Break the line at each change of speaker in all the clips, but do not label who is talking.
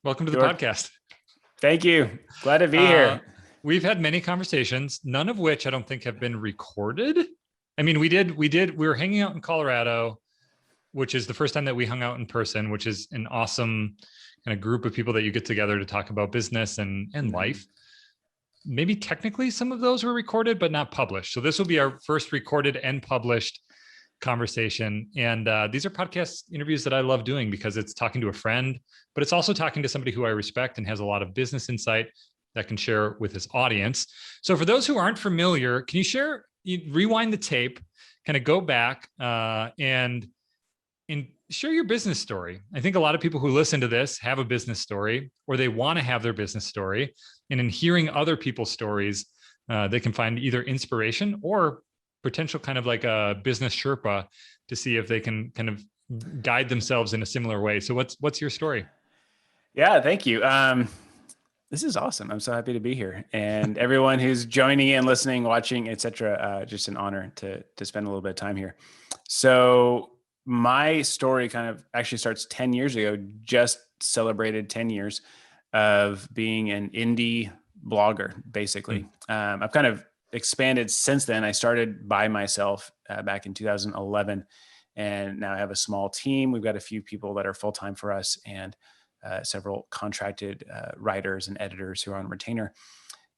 Welcome to the
Bjork,
podcast.
thank you. Glad to be
Uh,
here.
we've had many conversations, none of which I don't think have been recorded. I mean, we were hanging out in Colorado, which is the first time that we hung out in person, which is an awesome kind of group of people that you get together to talk about business and life. Maybe technically some of those were recorded, but not published. So this will be our first recorded and published conversation. And these are podcast interviews that I love doing because it's talking to a friend, but it's also talking to somebody who I respect and has a lot of business insight that can share with his audience. So for those who aren't familiar, can you rewind the tape, kind of go back and share your business story. I think a lot of people who listen to this have a business story, or they want to have their business story. And in hearing other people's stories, they can find either inspiration or potential kind of like a business Sherpa to see if they can kind of guide themselves in a similar way. So what's your story?
Yeah, thank you. This is awesome. I'm so happy to be here, and everyone who's joining in, listening, watching, etc. Just an honor to spend a little bit of time here. So my story kind of actually starts 10 years ago. Just celebrated 10 years of being an indie blogger, basically. I've kind of expanded since then. I started by myself back in 2011, and now I have a small team. We've got a few people that are full-time for us, and several contracted writers and editors who are on retainer.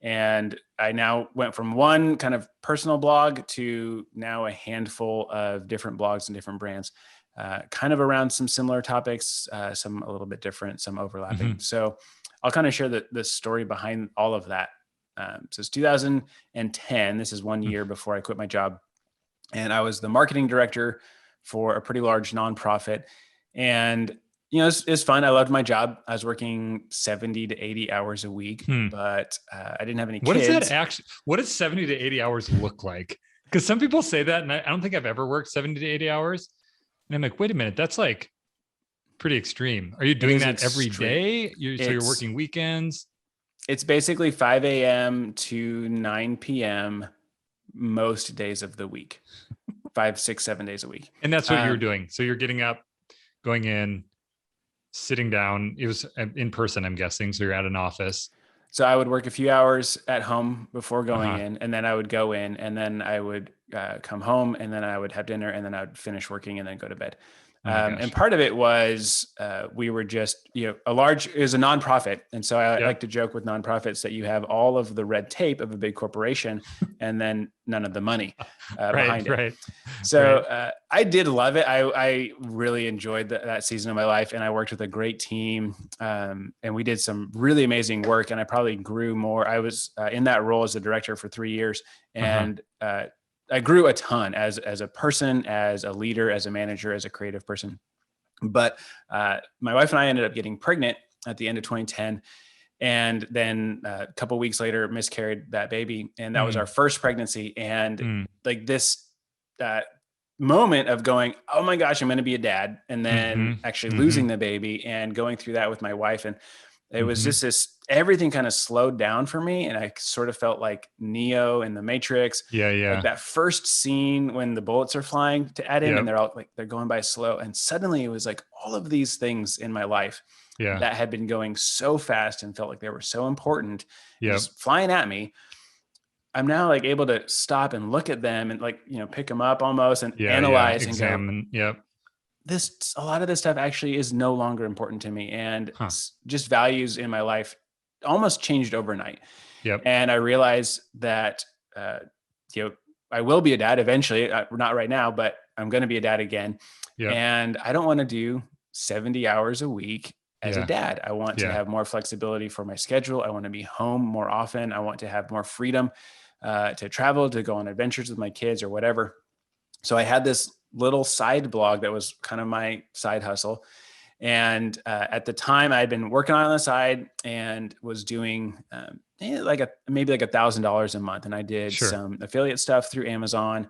And I now went from one kind of personal blog to now a handful of different blogs and different brands, kind of around some similar topics, some a little bit different, some overlapping. So I'll kind of share the story behind all of that. So it's 2010. This is 1 year before I quit my job. And I was the marketing director for a pretty large nonprofit. And it's fun. I loved my job. I was working 70 to 80 hours a week, but I didn't have any kids.
What does 70 to 80 hours look like? Because some people say that, and I don't think I've ever worked 70 to 80 hours. And I'm like, wait a minute, that's like pretty extreme. Are you doing that every day? So you're working weekends?
It's basically 5 a.m. to 9 p.m. most days of the week, 5, 6, 7 days a week.
And that's what you're doing. So you're getting up, going in, sitting down. It was in person, I'm guessing. So you're at an office.
So I would work a few hours at home before going in, and then I would go in, and then I would come home, and then I would have dinner, and then I would finish working and then go to bed. And part of it was we were just, it was a nonprofit. And so I like to joke with nonprofits that you have all of the red tape of a big corporation and then none of the money behind it. Right. So I did love it. I really enjoyed that season of my life, and I worked with a great team, and we did some really amazing work, and I probably grew more. I was in that role as a director for 3 years, and I grew a ton as a person, as a leader, as a manager, as a creative person. But my wife and I ended up getting pregnant at the end of 2010. And then a couple of weeks later, miscarried that baby. And that was our first pregnancy. And like this moment of going, oh my gosh, I'm going to be a dad. And then actually losing the baby and going through that with my wife. And it was just everything kind of slowed down for me. And I sort of felt like Neo in the Matrix. Like that first scene when the bullets are flying at him and they're going by slow. And suddenly it was like all of these things in my life that had been going so fast and felt like they were so important, just flying at me. I'm now like able to stop and look at them and like, pick them up almost and analyze and
examine.
A lot of this stuff actually is no longer important to me, and just values in my life almost changed overnight. And I realized that, I will be a dad eventually, not right now, but I'm going to be a dad again. And I don't want to do 70 hours a week as a dad. I want to have more flexibility for my schedule. I want to be home more often. I want to have more freedom to travel, to go on adventures with my kids or whatever. So I had this little side blog that was kind of my side hustle. And at the time I had been working on the side and was doing maybe like $1,000 a month. And I did some affiliate stuff through Amazon.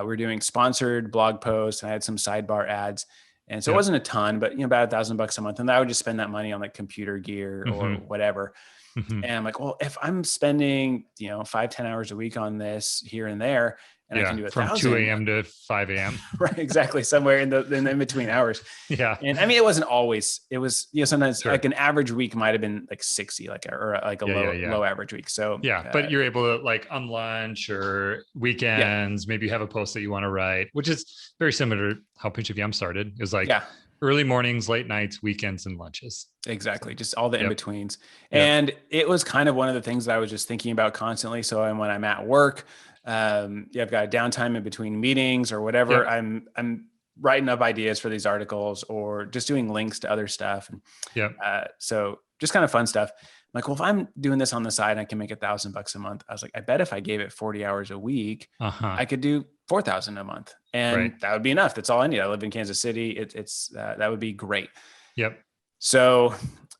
We're doing sponsored blog posts, and I had some sidebar ads. And so it wasn't a ton, but about $1,000 a month. And I would just spend that money on like computer gear or whatever.
Mhm.
And I'm like, well, if I'm spending, 5, 10 hours a week on this here and there, and I can
Yeah.
do
From 2
1,000,
a.m. to 5 a.m.
right? Exactly. Somewhere in the in between hours.
Yeah.
And I mean, it wasn't always, it was, sometimes
Sure.
like an average week might've been like 60, or like a
Yeah.
low average week. So,
Yeah. But you're able to, like, on lunch or
yeah,
weekends, maybe you have a post that you want to write, which is very similar to how Pinch of Yum started. It was like
yeah,
early mornings, late nights, weekends, and lunches.
exactly.
So,
Just all the
yep.
in-betweens.
Yep.
And it was kind of one of the things that I was just thinking about constantly. So when I'm at work, I've got a downtime in between meetings or whatever.
Yep.
I'm writing up ideas for these articles or just doing links to other stuff. And
Yep.
so just kind of fun stuff. I'm like, well, if I'm doing this on the side, I can make $1,000 a month. I was like, I bet if I gave it 40 hours a week,
Uh-huh.
I could do 4,000 a month, and
Right.
that would be enough. That's all I need. I live in Kansas City. It's that would be great.
Yep.
So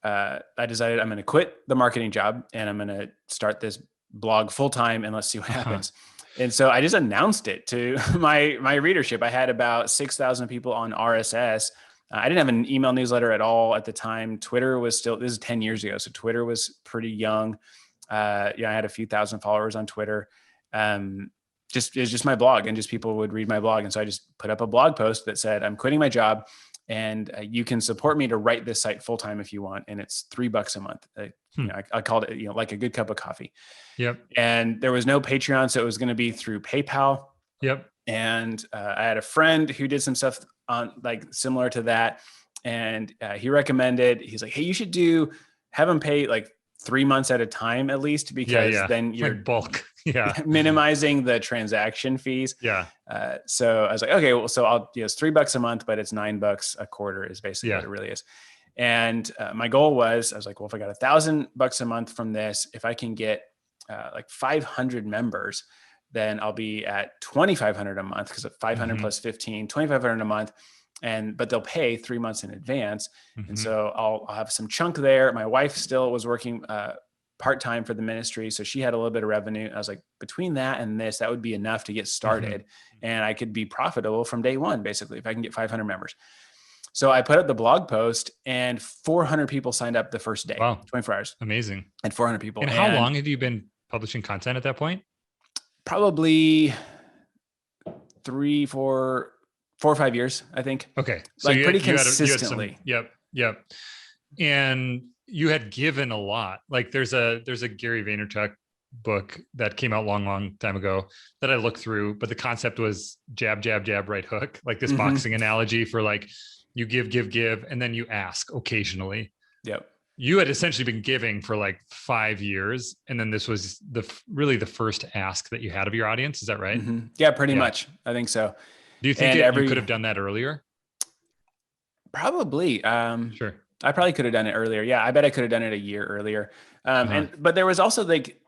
I decided I'm going to quit the marketing job and I'm going to start this blog full time, and let's see what happens. And so I just announced it to my readership. I had about 6,000 people on RSS. I didn't have an email newsletter at all at the time. Twitter was still, this is 10 years ago. So Twitter was pretty young. I had a few thousand followers on Twitter. It was just my blog, and just people would read my blog. And so I just put up a blog post that said, I'm quitting my job, and you can support me to write this site full-time if you want. And it's $3 a month. I called it, like a good cup of coffee.
Yep.
And there was no Patreon. So it was going to be through PayPal.
Yep.
And I had a friend who did some stuff on like similar to that. And he recommended, he's like, hey, you should have them pay like 3 months at a time, at least, because then you're
like bulk. Yeah.
minimizing the transaction fees.
Yeah.
So I was like, okay, well, so it's $3 a month, but it's $9 a quarter is basically what it really is. And my goal was, I was like, well, if I got $1,000 a month from this, if I can get like 500 members, then I'll be at 2,500 a month, because 500 plus 15, 2,500 a month. But they'll pay 3 months in advance. And so I'll have some chunk there. My wife still was working part-time for the ministry, so she had a little bit of revenue. I was like, between that and this, that would be enough to get started. And I could be profitable from day one, basically, if I can get 500 members. So I put up the blog post, and 400 people signed up the first day.
Wow.
24 hours.
Amazing.
And 400 people.
And how long have you been publishing content at that point?
Probably 3, 4 or 5 years, I think.
Okay. So
like pretty consistently.
Yep. And you had given a lot. Like there's a Gary Vaynerchuk book that came out long time ago that I looked through, but the concept was jab, jab, jab, right hook, like this boxing analogy for like you give, and then you ask occasionally.
Yep.
You had essentially been giving for like 5 years. And then this was really the first ask that you had of your audience. Is that right?
Yeah, pretty much. I think so.
Do you think you could have done that earlier?
Probably.
Sure.
I probably could have done it earlier. Yeah, I bet I could have done it a year earlier. But there was also like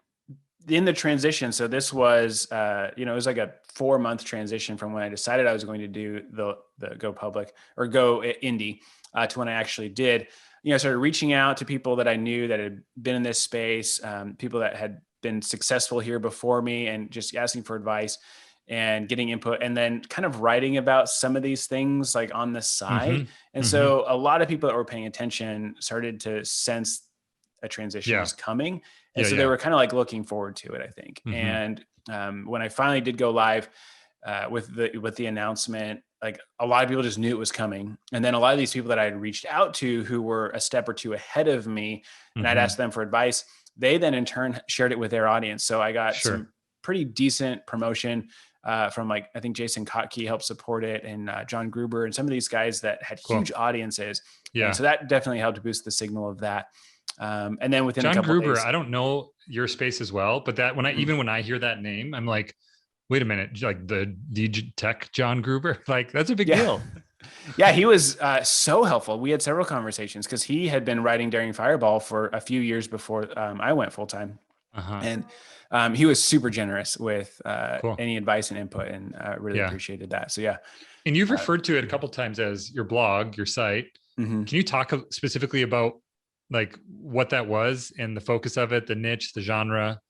in the transition. So this was, it was like a 4-month transition from when I decided I was going to do the go public or go indie to when I actually did. I started reaching out to people that I knew that had been in this space, people that had been successful here before me, and just asking for advice and getting input, and then kind of writing about some of these things like on the side. And so a lot of people that were paying attention started to sense a transition was coming. And so they were kind of like looking forward to it, I think. And when I finally did go live with the announcement, like a lot of people just knew it was coming. And then a lot of these people that I had reached out to who were a step or two ahead of me, and I'd asked them for advice, they then in turn shared it with their audience. So I got some pretty decent promotion from like, I think Jason Kotke helped support it, and John Gruber, and some of these guys that had huge audiences. Yeah. And so that definitely helped boost the signal of that. And then within
John
a couple
Gruber,
days,
I don't know your space as well, but that even when I hear that name, I'm like, wait a minute, like the DJ Tech John Gruber, like that's a big deal.
Yeah, he was so helpful. We had several conversations because he had been writing Daring Fireball for a few years before I went full time. And he was super generous with any advice and input, and really appreciated that. So yeah.
And you've referred to it a couple of times as your blog, your site. Can you talk specifically about like what that was and the focus of it, the niche, the genre,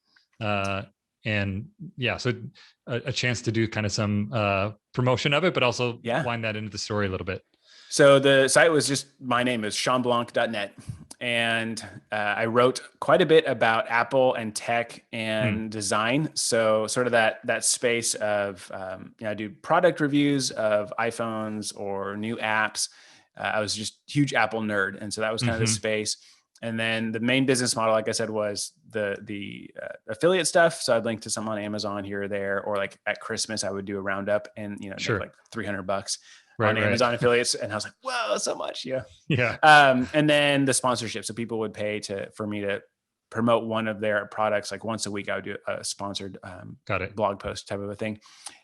and so a chance to do kind of some promotion of it, but also wind that into the story a little bit.
So the site was just, my name is ShawnBlanc.net. And I wrote quite a bit about Apple and tech and design. So sort of that space of, I do product reviews of iPhones or new apps. I was just huge Apple nerd. And so that was kind of the space. And then the main business model, like I said, was the affiliate stuff. So I'd link to some on Amazon here or there, or like at Christmas, I would do a roundup and, make like $300 on Amazon affiliates. And I was like, whoa, so much. Yeah.
Yeah.
And then the sponsorship. So people would pay for me to promote one of their products. Like once a week, I would do a sponsored blog post type of a thing.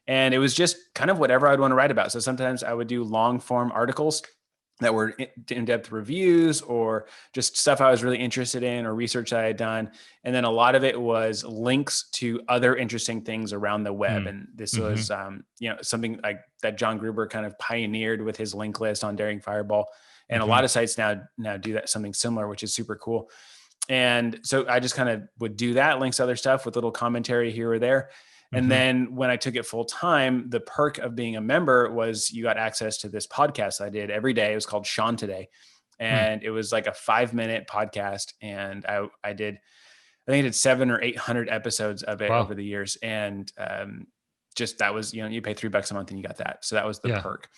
And it was just kind of whatever I'd want to write about. So sometimes I would do long form articles that were in-depth reviews or just stuff I was really interested in or research that I had done. And then a lot of it was links to other interesting things around the web. And this was, something like that John Gruber kind of pioneered with his link list on Daring Fireball. And a lot of sites now do that, something similar, which is super cool. And so I just kind of would do that, links to other stuff with little commentary here or there. And then when I took it full time, the perk of being a member was you got access to this podcast I did every day. It was called Shawn Today. And it was like a 5-minute podcast. And I think I did 700 or 800 episodes of it over the years. And just that was, you pay $3 a month and you got that. So that was the perk.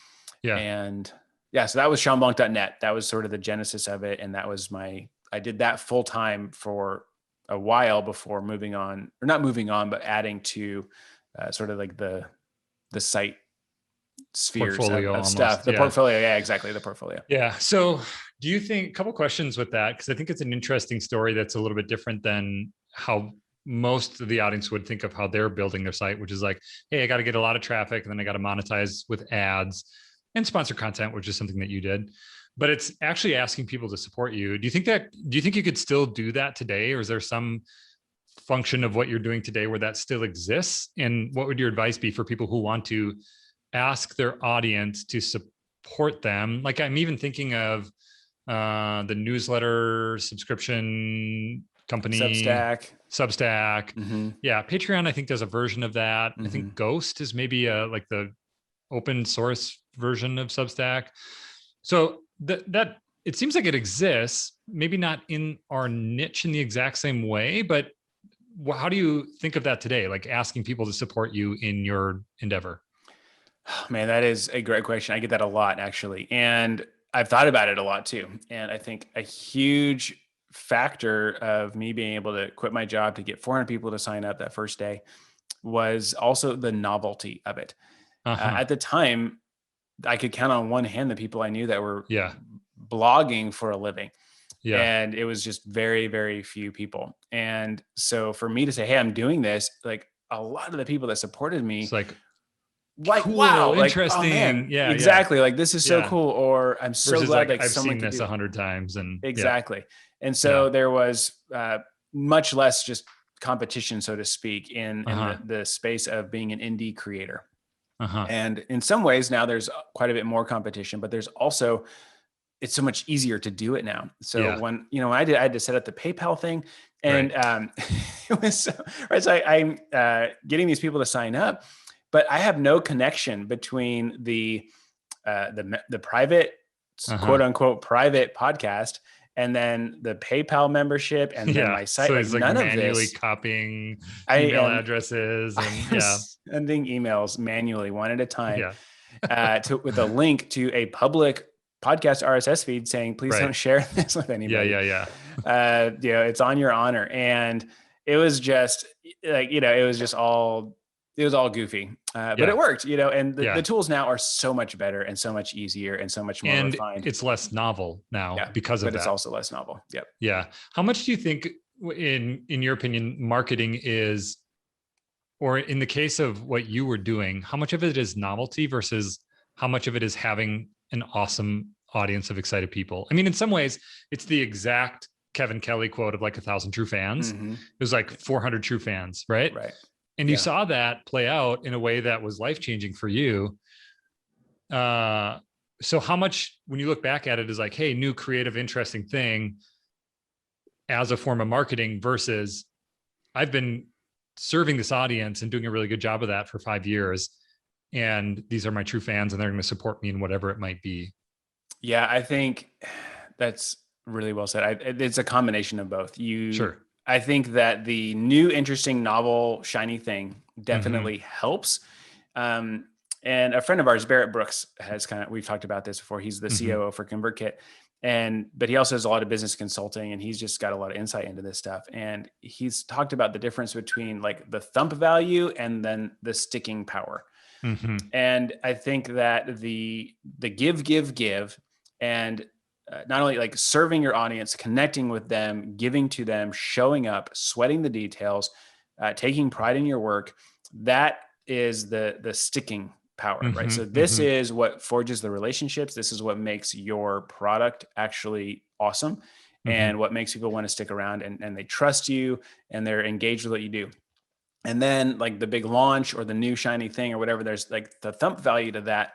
Yeah. And so that was ShawnBlanc.net. That was sort of the genesis of it. And that was I did that full time for a while before moving on, or not moving on, but adding to sort of like the site spheres of stuff, the portfolio. Yeah, exactly. The portfolio.
Yeah. So do you think, a couple questions with that, because I think it's an interesting story that's a little bit different than how most of the audience would think of how they're building their site, which is like, hey, I got to get a lot of traffic and then I got to monetize with ads and sponsor content, which is something that you did. But it's actually asking people to support you. Do you think you could still do that today? Or is there some function of what you're doing today where that still exists? And what would your advice be for people who want to ask their audience to support them? Like I'm even thinking of the newsletter subscription company. Substack. Yeah. Patreon, I think does a version of that. I think Ghost is maybe like the open source version of Substack. So that it seems like it exists, maybe not in our niche in the exact same way, but how do you think of that today? Like asking people to support you in your endeavor?
Oh, man, that is a great question. I get that a lot actually. And I've thought about it a lot too. And I think a huge factor of me being able to quit my job to get 400 people to sign up that first day was also the novelty of it. At the time, I could count on one hand the people I knew that were blogging for a living. And it was just very, very few people. And so for me to say, hey, I'm doing this, like a lot of the people that supported me,
it's like
cool, wow,
interesting.
Like, oh man, exactly. Like this is so cool. Or I'm so glad
like I've seen this 100 times. And
exactly. And so there was much less just competition, so to speak, in the space of being an indie creator. And in some ways now there's quite a bit more competition, but there's also, it's so much easier to do it now. So when, I had to set up the PayPal thing and it was so I'm getting these people to sign up, but I have no connection between the private quote unquote private podcast and then the PayPal membership and then my site.
So it's like
none
manually
of this.
copying email addresses and
sending emails manually one at a time with a link to a public podcast RSS feed saying, please don't share this with anybody. It's on your honor. And it was just like, it was all goofy, but it worked, and the tools now are so much better and so much easier and so much more refined.
It's less novel now because of that.
But it's also less novel. Yep.
Yeah. How much do you think in your opinion, marketing is, or in the case of what you were doing, how much of it is novelty versus how much of it is having an awesome audience of excited people? I mean, in some ways it's the exact Kevin Kelly quote of like 1,000 true fans. It was like 400 true fans, right?
Right.
And you saw that play out in a way that was life-changing for you. So how much, when you look back at it, is like, hey, new creative, interesting thing as a form of marketing versus I've been serving this audience and doing a really good job of that for 5 years. And these are my true fans and they're going to support me in whatever it might be.
Yeah, I think that's really well said. It's a combination of both.
Sure.
I think that the new, interesting, novel, shiny thing
Mm-hmm.
definitely helps. Um, and a friend of ours, Barrett Brooks, we've talked about this before. He's the
Mm-hmm.
COO for ConvertKit. But he also does a lot of business consulting, and he's just got a lot of insight into this stuff. And he's talked about the difference between like the thump value and then the sticking power.
Mm-hmm.
And I think that the give, and not only like serving your audience, connecting with them, giving to them, showing up, sweating the details, taking pride in your work, that is the sticking power, right?
Mm-hmm.
So this
Mm-hmm.
is what forges the relationships. This is what makes your product actually awesome,
Mm-hmm.
and what makes people want to stick around, and they trust you and they're engaged with what you do. And then like the big launch or the new shiny thing or whatever, there's like the thump value to that.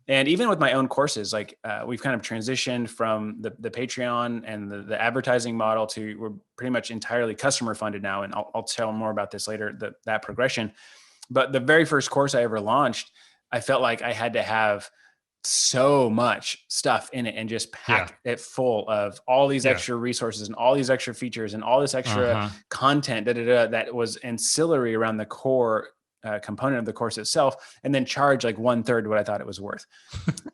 And even with my own courses, like we've kind of transitioned from the Patreon and the advertising model to, we're pretty much entirely customer funded now. And I'll tell more about this later, that progression. But the very first course I ever launched, I felt like I had to have so much stuff in it and just
Yeah.
pack it full of all these
Yeah.
extra resources and all these extra features and all this extra
Uh-huh.
content that was ancillary around the core component of the course itself, and then charge like 1/3 what I thought it was worth.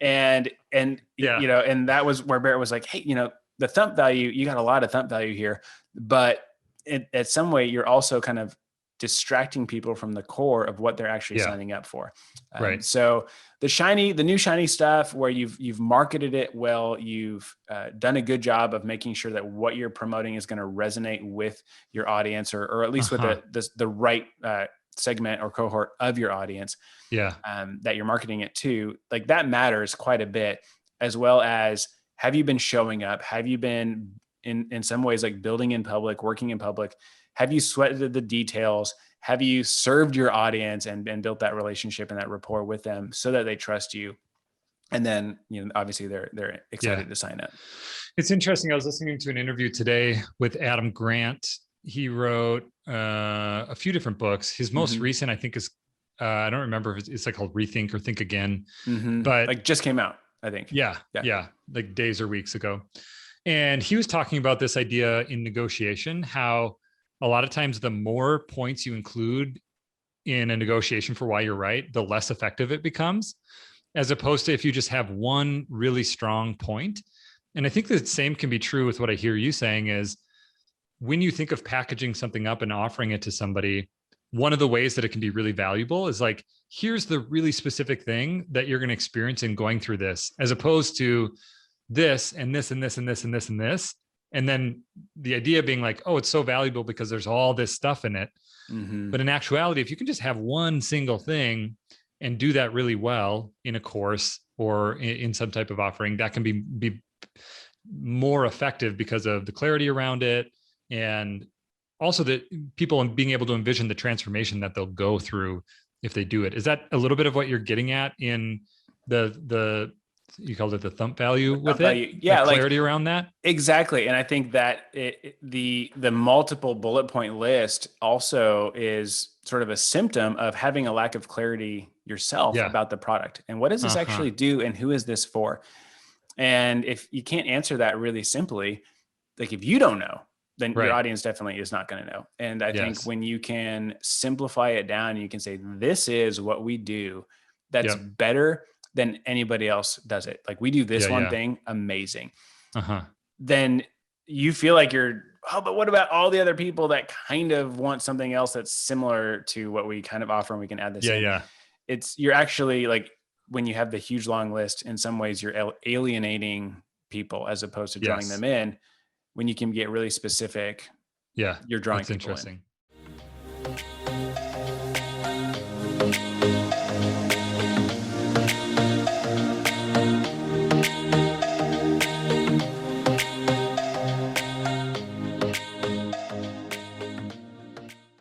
And
Yeah.
and that was where Barrett was like, hey, the thump value, you got a lot of thump value here, but at some way you're also kind of distracting people from the core of what they're actually
Yeah.
signing up for.
Right.
So the new shiny stuff, where you've marketed it well, you've done a good job of making sure that what you're promoting is going to resonate with your audience, or at least with
Uh-huh.
the right segment or cohort of your audience,
Yeah.
that you're marketing it to. Like that matters quite a bit, as well as, have you been showing up? Have you been in some ways like building in public, working in public? Have you sweated the details? Have you served your audience and built that relationship and that rapport with them so that they trust you? And then, obviously they're excited
Yeah.
to sign up.
It's interesting. I was listening to an interview today with Adam Grant. He wrote a few different books. His most recent, I think, is I don't remember if it's like called Rethink or Think Again, but
like just came out, I think.
Yeah, like days or weeks ago. And he was talking about this idea in negotiation, how a lot of times the more points you include in a negotiation for why you're right, the less effective it becomes, as opposed to if you just have one really strong point. And I think the same can be true with what I hear you saying is, when you think of packaging something up and offering it to somebody, one of the ways that it can be really valuable is like, here's the really specific thing that you're going to experience in going through this, as opposed to this and this and this and this and this and this. And then the idea being like, oh, it's so valuable because there's all this stuff in it. But in actuality, if you can just have one single thing and do that really well in a course or in some type of offering, that can be more effective because of the clarity around it, and also that people being able to envision the transformation that they'll go through if they do it. Is that a little bit of what you're getting at in the you called it the thump value with it?
Value. Yeah,
like clarity around that.
Exactly. And I think that the multiple bullet point list also is sort of a symptom of having a lack of clarity yourself about the product. And what does this actually do? And who is this for? And if you can't answer that really simply, like if you don't know, then your audience definitely is not going to know. And I think when you can simplify it down, you can say, this is what we do that's better than anybody else does it. Like we do this one thing amazing. Then you feel like but what about all the other people that kind of want something else that's similar to what we kind of offer, and we can add this in. You're actually like, when you have the huge long list, in some ways you're alienating people as opposed to drawing them in. When you can get really specific, you're drawing people in.